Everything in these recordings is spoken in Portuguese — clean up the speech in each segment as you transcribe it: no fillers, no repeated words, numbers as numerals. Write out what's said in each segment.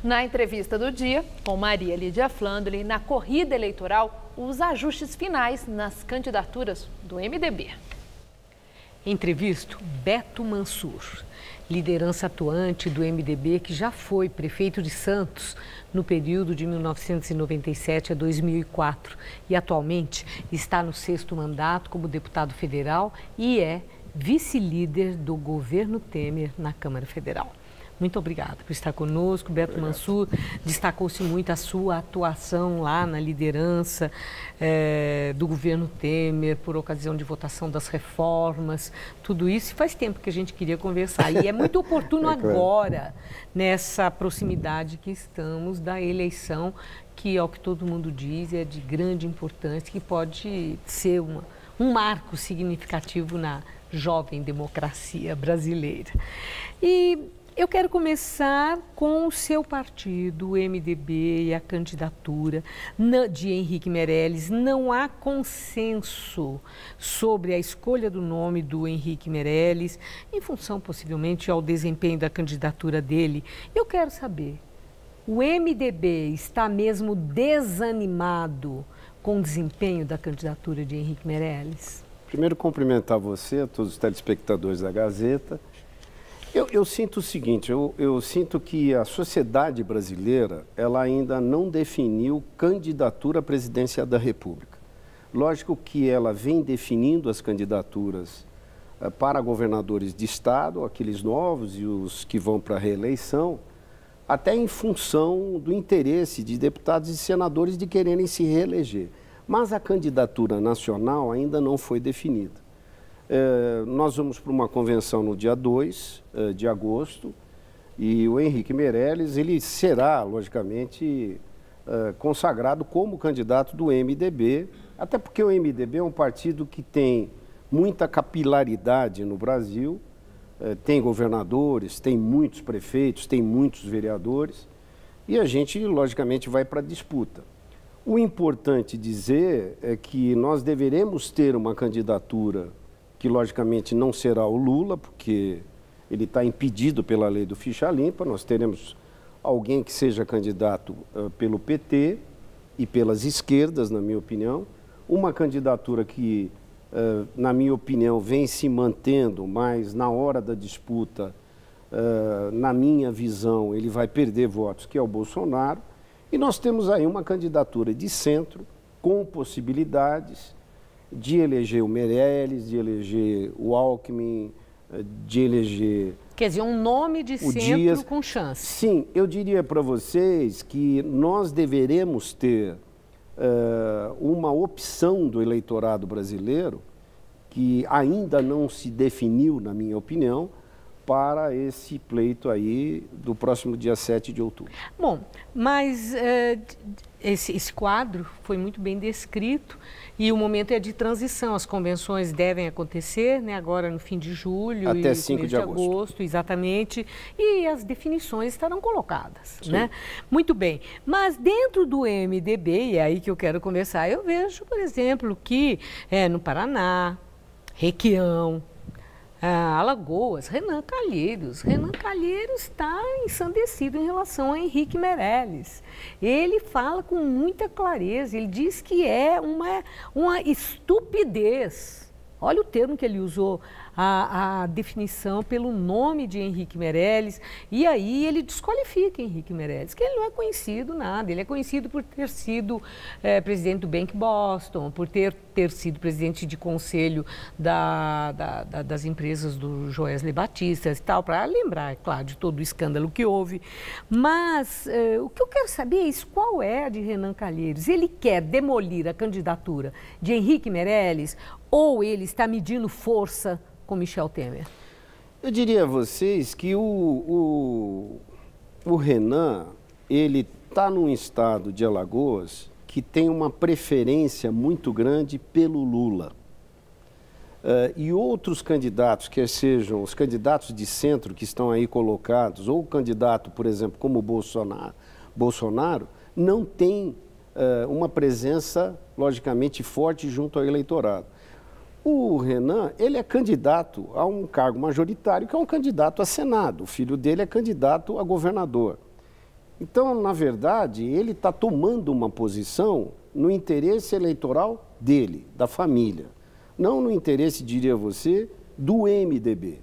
Na entrevista do dia, com Maria Lídia Flandre, na corrida eleitoral, os ajustes finais nas candidaturas do MDB. Entrevisto Beto Mansur, liderança atuante do MDB, que já foi prefeito de Santos no período de 1997 a 2004 e atualmente está no 6º mandato como deputado federal e é vice-líder do governo Temer na Câmara Federal. Muito obrigada por estar conosco, Beto Mansur. Destacou-se muito a sua atuação lá na liderança do governo Temer, por ocasião de votação das reformas, tudo isso. Faz tempo que a gente queria conversar e é muito oportuno agora, nessa proximidade que estamos da eleição, que, ao que todo mundo diz, é de grande importância, que pode ser um marco significativo na jovem democracia brasileira. E eu quero começar com o seu partido, o MDB, e a candidatura de Henrique Meirelles. Não há consenso sobre a escolha do nome do Henrique Meirelles, em função, possivelmente, ao desempenho da candidatura dele. Eu quero saber, o MDB está mesmo desanimado com o desempenho da candidatura de Henrique Meirelles? Primeiro, cumprimentar você, a todos os telespectadores da Gazeta. Eu sinto o seguinte, eu sinto que a sociedade brasileira, ela ainda não definiu candidatura à presidência da República. Lógico que ela vem definindo as candidaturas para governadores de estado, aqueles novos e os que vão para a reeleição, até em função do interesse de deputados e senadores de quererem se reeleger. Mas a candidatura nacional ainda não foi definida. Nós vamos para uma convenção no dia 2 de agosto e o Henrique Meirelles, ele será, logicamente, consagrado como candidato do MDB, até porque o MDB é um partido que tem muita capilaridade no Brasil, tem governadores, tem muitos prefeitos, tem muitos vereadores e a gente, logicamente, vai para a disputa. O importante dizer é que nós deveremos ter uma candidatura que logicamente não será o Lula, porque ele está impedido pela lei do ficha limpa. Nós teremos alguém que seja candidato pelo PT e pelas esquerdas, na minha opinião. Uma candidatura que, na minha opinião, vem se mantendo, mas na hora da disputa, na minha visão, ele vai perder votos, que é o Bolsonaro. E nós temos aí uma candidatura de centro, com possibilidades de eleger o Meirelles, de eleger o Alckmin, de eleger... Quer dizer, um nome de centro Dias. Com chance. Sim, eu diria para vocês que nós deveremos ter uma opção do eleitorado brasileiro, que ainda não se definiu, na minha opinião, para esse pleito aí do próximo dia 7 de outubro. Bom, mas esse quadro foi muito bem descrito e o momento é de transição. As convenções devem acontecer, né, agora no fim de julho até e 5 de agosto, exatamente, e as definições estarão colocadas, Sim. né? Muito bem, mas dentro do MDB, e é aí que eu quero conversar, eu vejo, por exemplo, que no Paraná, Requião, Alagoas, Renan Calheiros está ensandecido em relação a Henrique Meirelles. Ele fala com muita clareza, ele diz que é uma estupidez. Olha o termo que ele usou, a definição pelo nome de Henrique Meirelles, e aí ele desqualifica Henrique Meirelles, que ele não é conhecido nada, ele é conhecido por ter sido presidente do Bank Boston, por ter sido presidente de conselho das empresas do Joesley Batista e tal, para lembrar, é claro, de todo o escândalo que houve. Mas o que eu quero saber é isso, qual é a de Renan Calheiros? Ele quer demolir a candidatura de Henrique Meirelles ou ele está medindo força com Michel Temer? Eu diria a vocês que o Renan, ele está num estado de Alagoas que tem uma preferência muito grande pelo Lula. E outros candidatos, quer sejam os candidatos de centro que estão aí colocados, ou o candidato, por exemplo, como o Bolsonaro, não tem uma presença, logicamente, forte junto ao eleitorado. O Renan, ele é candidato a um cargo majoritário, que é um candidato a Senado. O filho dele é candidato a governador. Então, na verdade, ele está tomando uma posição no interesse eleitoral dele, da família, não no interesse, diria você, do MDB.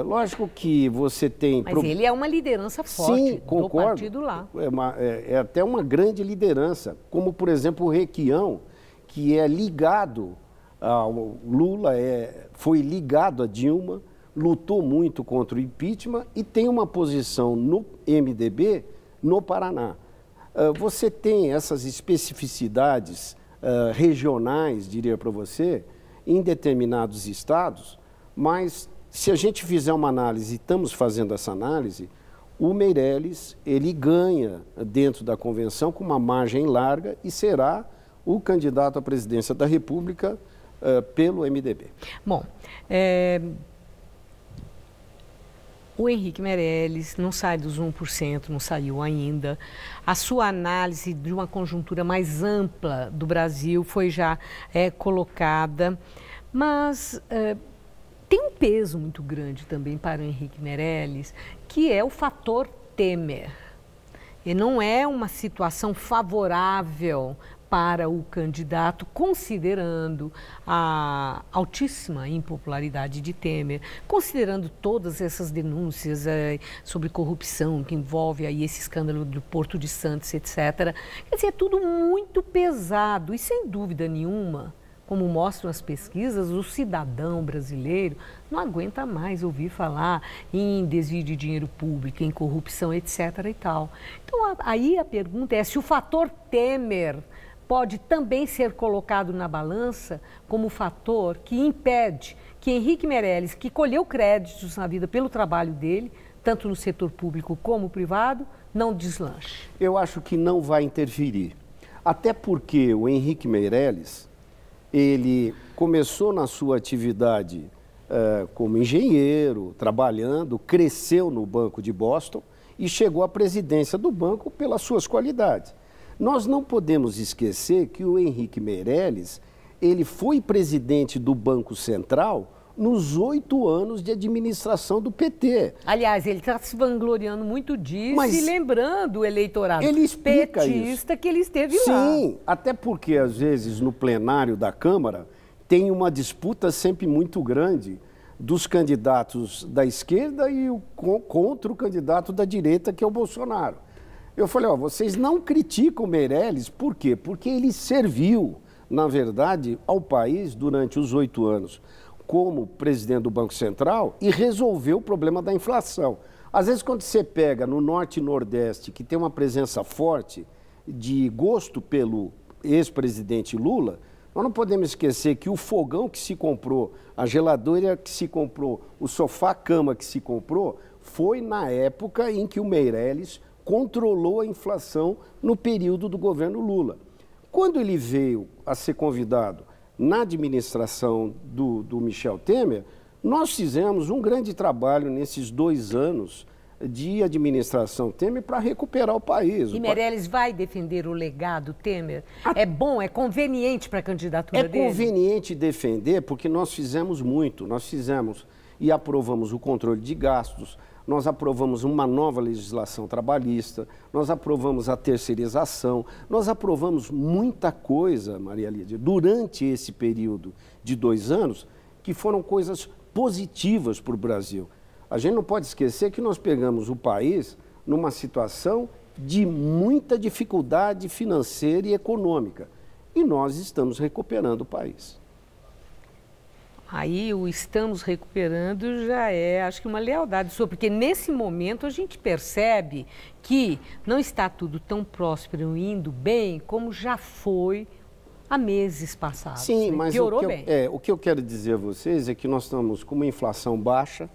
Lógico que você tem... Mas ele é uma liderança forte. Sim, concordo. Do partido lá. É até uma grande liderança, como, por exemplo, o Requião, que é ligado ao Lula, foi ligado a Dilma, lutou muito contra o impeachment e tem uma posição no MDB no Paraná. Você tem essas especificidades regionais, diria para você, em determinados estados, mas se a gente fizer uma análise, e estamos fazendo essa análise, o Meirelles, ele ganha dentro da convenção com uma margem larga e será o candidato à presidência da República pelo MDB. Bom, o Henrique Meirelles não sai dos 1%, não saiu ainda. A sua análise de uma conjuntura mais ampla do Brasil foi já colocada, mas tem um peso muito grande também para o Henrique Meirelles, que é o fator Temer. E não é uma situação favorável para o candidato, considerando a altíssima impopularidade de Temer, considerando todas essas denúncias sobre corrupção que envolve aí esse escândalo do Porto de Santos, etc. Quer dizer, é tudo muito pesado e, sem dúvida nenhuma, como mostram as pesquisas, o cidadão brasileiro não aguenta mais ouvir falar em desvio de dinheiro público, em corrupção, etc. e tal. Então, aí a pergunta é se o fator Temer pode também ser colocado na balança como fator que impede que Henrique Meirelles, que colheu créditos na vida pelo trabalho dele, tanto no setor público como privado, não deslanche. Eu acho que não vai interferir. Até porque o Henrique Meirelles, ele começou na sua atividade como engenheiro, trabalhando, cresceu no Banco de Boston e chegou à presidência do banco pelas suas qualidades. Nós não podemos esquecer que o Henrique Meirelles, ele foi presidente do Banco Central nos 8 anos de administração do PT. Aliás, ele está se vangloriando muito disso e lembrando o eleitorado petista isso. Que ele esteve lá. Sim, até porque, às vezes, no plenário da Câmara, tem uma disputa sempre muito grande dos candidatos da esquerda e contra o candidato da direita, que é o Bolsonaro. Eu falei, vocês não criticam o Meirelles, por quê? Porque ele serviu, na verdade, ao país durante os 8 anos como presidente do Banco Central e resolveu o problema da inflação. Às vezes, quando você pega no Norte e Nordeste, que tem uma presença forte de gosto pelo ex-presidente Lula, nós não podemos esquecer que o fogão que se comprou, a geladeira que se comprou, o sofá-cama que se comprou, foi na época em que o Meirelles controlou a inflação no período do governo Lula. Quando ele veio a ser convidado na administração do Michel Temer, nós fizemos um grande trabalho nesses 2 anos de administração Temer para recuperar o país. E Meirelles vai defender o legado Temer? É bom, é conveniente para a candidatura dele? É conveniente defender porque nós fizemos muito. Nós fizemos e aprovamos o controle de gastos, nós aprovamos uma nova legislação trabalhista, nós aprovamos a terceirização, nós aprovamos muita coisa, Maria Lídia, durante esse período de 2 anos, que foram coisas positivas para o Brasil. A gente não pode esquecer que nós pegamos o país numa situação de muita dificuldade financeira e econômica, e nós estamos recuperando o país. Aí o estamos recuperando já é, acho que uma lealdade sua, porque nesse momento a gente percebe que não está tudo tão próspero e indo bem como já foi há meses passados. Sim, mas piorou bem. O que eu quero dizer a vocês é que nós estamos com uma inflação baixa,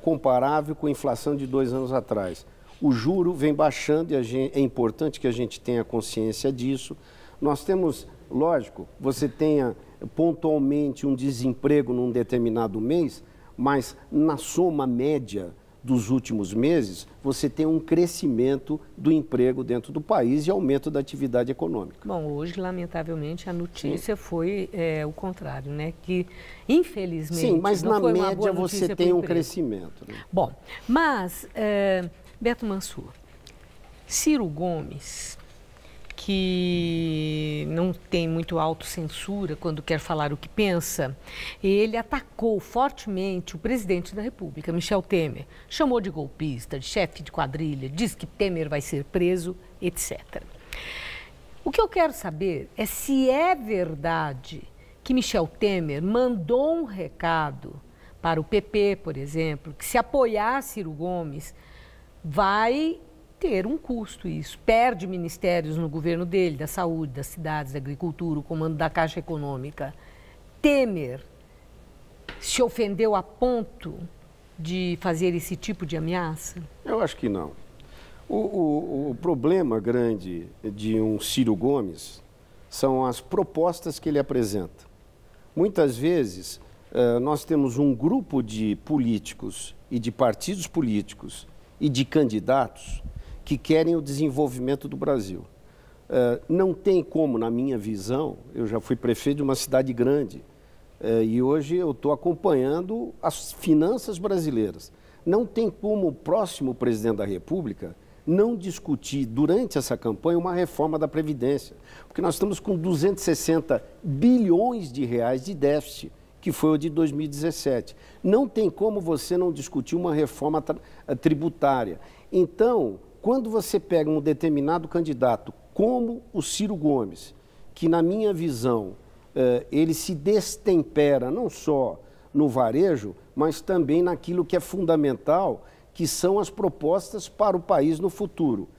comparável com a inflação de 2 anos atrás. O juro vem baixando e é importante que a gente tenha consciência disso. Nós temos, lógico, você tenha pontualmente um desemprego num determinado mês, mas na soma média dos últimos meses, você tem um crescimento do emprego dentro do país e aumento da atividade econômica. Bom, hoje, lamentavelmente, a notícia foi o contrário, né? Que, infelizmente, sim, mas não na foi uma média boa você notícia tem pro um emprego. crescimento. Né? Bom, mas, Beto Mansur, Ciro Gomes, que não tem muito autocensura quando quer falar o que pensa, ele atacou fortemente o presidente da República, Michel Temer. Chamou de golpista, de chefe de quadrilha, diz que Temer vai ser preso, etc. O que eu quero saber é se é verdade que Michel Temer mandou um recado para o PP, por exemplo, que se apoiar Ciro Gomes vai ter um custo isso. Perde ministérios no governo dele, da saúde, das cidades, da agricultura, o comando da Caixa Econômica. Temer se ofendeu a ponto de fazer esse tipo de ameaça? Eu acho que não. O problema grande de um Ciro Gomes são as propostas que ele apresenta. Muitas vezes, nós temos um grupo de políticos e de partidos políticos e de candidatos que querem o desenvolvimento do Brasil. Não tem como, na minha visão, eu já fui prefeito de uma cidade grande e hoje eu estou acompanhando as finanças brasileiras. Não tem como o próximo presidente da República não discutir durante essa campanha uma reforma da Previdência, porque nós estamos com 260 bilhões de reais de déficit, que foi o de 2017. Não tem como você não discutir uma reforma tributária. Então, quando você pega um determinado candidato, como o Ciro Gomes, que na minha visão, ele se destempera não só no varejo, mas também naquilo que é fundamental, que são as propostas para o país no futuro.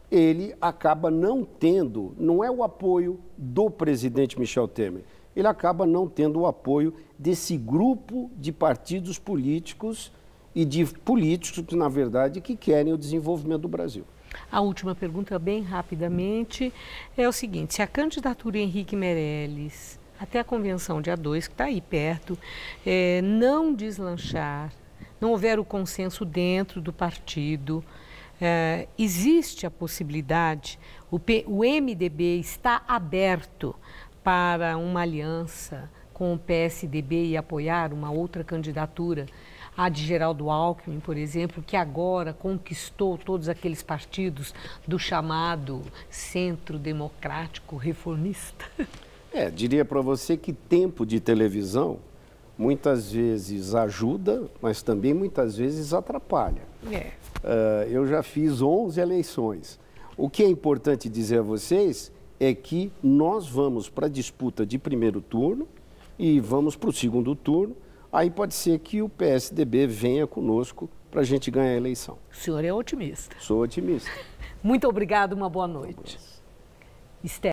Ele acaba não tendo, não é o apoio do presidente Michel Temer, ele acaba não tendo o apoio desse grupo de partidos políticos e de políticos, na verdade, que querem o desenvolvimento do Brasil. A última pergunta, bem rapidamente, é o seguinte: se a candidatura Henrique Meirelles, até a convenção dia 2, que está aí perto, não deslanchar, não houver o consenso dentro do partido, existe a possibilidade, o MDB está aberto para uma aliança com o PSDB e apoiar uma outra candidatura, a de Geraldo Alckmin, por exemplo, que agora conquistou todos aqueles partidos do chamado centro democrático reformista? Diria para você que tempo de televisão muitas vezes ajuda, mas também muitas vezes atrapalha. Eu já fiz 11 eleições. O que é importante dizer a vocês é que nós vamos para a disputa de primeiro turno e vamos para o segundo turno. Aí pode ser que o PSDB venha conosco para a gente ganhar a eleição. O senhor é otimista. Sou otimista. Muito obrigado, uma boa noite. Esther.